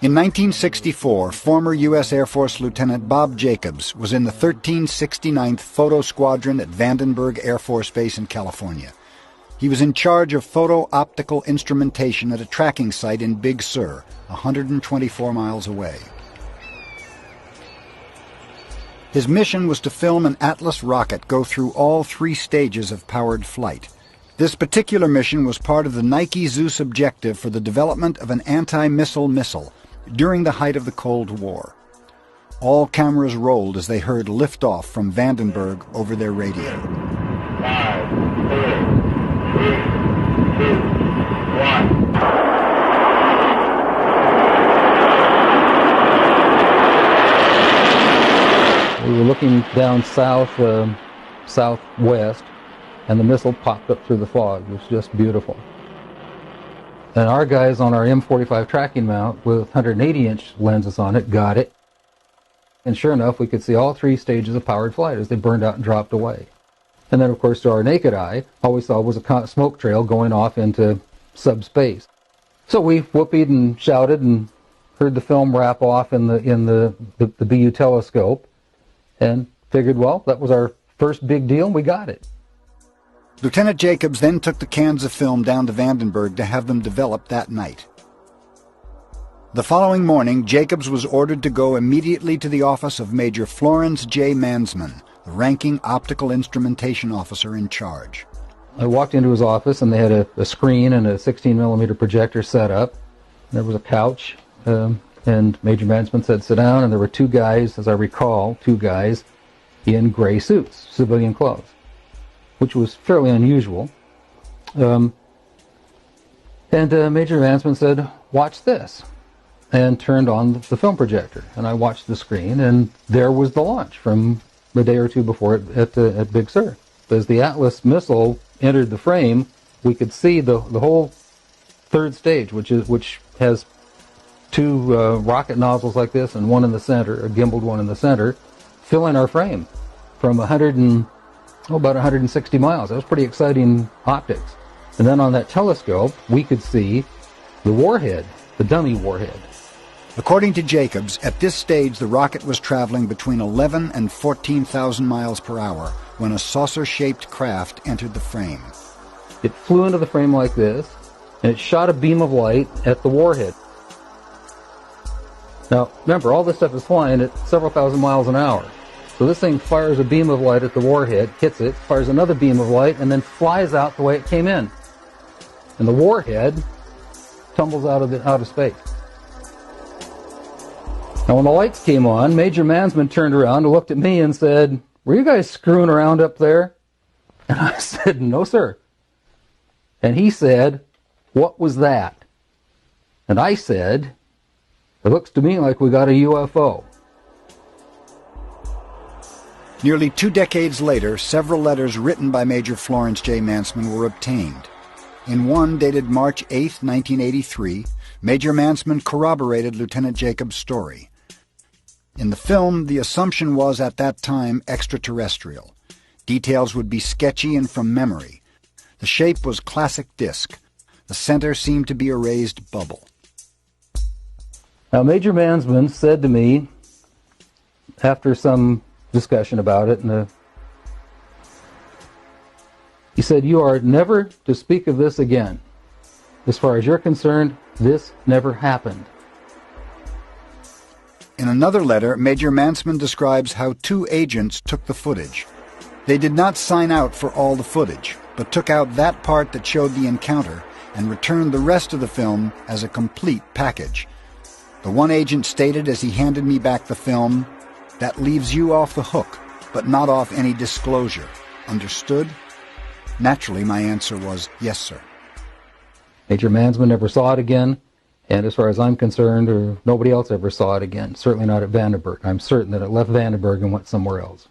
In 1964, former U.S. Air Force Lieutenant Bob Jacobs was in the 1369th Photo Squadron at Vandenberg Air Force Base in California. He was in charge of photo-optical instrumentation at a tracking site in Big Sur, 124 miles away. His mission was to film an Atlas rocket go through all 3 stages of powered flight. This particular mission was part of the Nike Zeus objective for the development of an anti-missile missile during the height of the Cold War. All cameras rolled as they heard liftoff from Vandenberg over their radio. 5, 4, 3, 2, 1. We were looking down southwest, and the missile popped up through the fog. It was just beautiful. And our guys on our M45 tracking mount with 180-inch lenses on it got it. And sure enough, we could see all 3 stages of powered flight as they burned out and dropped away. And then, of course, to our naked eye, all we saw was a smoke trail going off into subspace. So we whooped and shouted and heard the film wrap off in the BU telescope and figured, well, that was our first big deal, and we got it. Lieutenant Jacobs then took the cans of film down to Vandenberg to have them developed that night. The following morning, Jacobs was ordered to go immediately to the office of Major Florence J. Mansman, the ranking optical instrumentation officer in charge. I walked into his office, and they had a screen and a 16-millimeter projector set up. There was a couch, and Major Mansman said, sit down, and there were 2 guys, as I recall, 2 guys in gray suits, civilian clothes, which was fairly unusual. And Major Mansman said, watch this, and turned on the film projector. And I watched the screen, and there was the launch from a day or 2 before it at Big Sur. As the Atlas missile entered the frame, we could see the whole 3rd stage, which has 2 rocket nozzles like this and one in the center, a gimbaled one in the center, filling our frame from about 160 miles. That was pretty exciting optics. And then on that telescope, we could see the warhead, the dummy warhead. According to Jacobs, at this stage the rocket was traveling between 11 and 14,000 miles per hour when a saucer-shaped craft entered the frame. It flew into the frame like this, and it shot a beam of light at the warhead. Now, remember, all this stuff is flying at several thousand miles an hour. So this thing fires a beam of light at the warhead, hits it, fires another beam of light, and then flies out the way it came in. And the warhead tumbles out of space. Now, when the lights came on, Major Mansman turned around and looked at me and said, were you guys screwing around up there? And I said, no, sir. And he said, what was that? And I said, it looks to me like we got a UFO. Nearly 2 decades later, several letters written by Major Florence J. Mansman were obtained. In one dated March 8, 1983, Major Mansman corroborated Lieutenant Jacobs' story. In the film, the assumption was at that time extraterrestrial. Details would be sketchy and from memory. The shape was classic disc. The center seemed to be a raised bubble. Now, Major Mansman said to me, after some discussion about it, and he said, you are never to speak of this again. As far as you're concerned, this never happened. In another letter, Major Mansman describes how 2 agents took the footage. They did not sign out for all the footage, but took out that part that showed the encounter and returned the rest of the film as a complete package. The one agent stated as he handed me back the film, that leaves you off the hook, but not off any disclosure. Understood? Naturally, my answer was, yes, sir. Major Mansman never saw it again, and as far as I'm concerned, or nobody else ever saw it again. Certainly not at Vandenberg. I'm certain that it left Vandenberg and went somewhere else.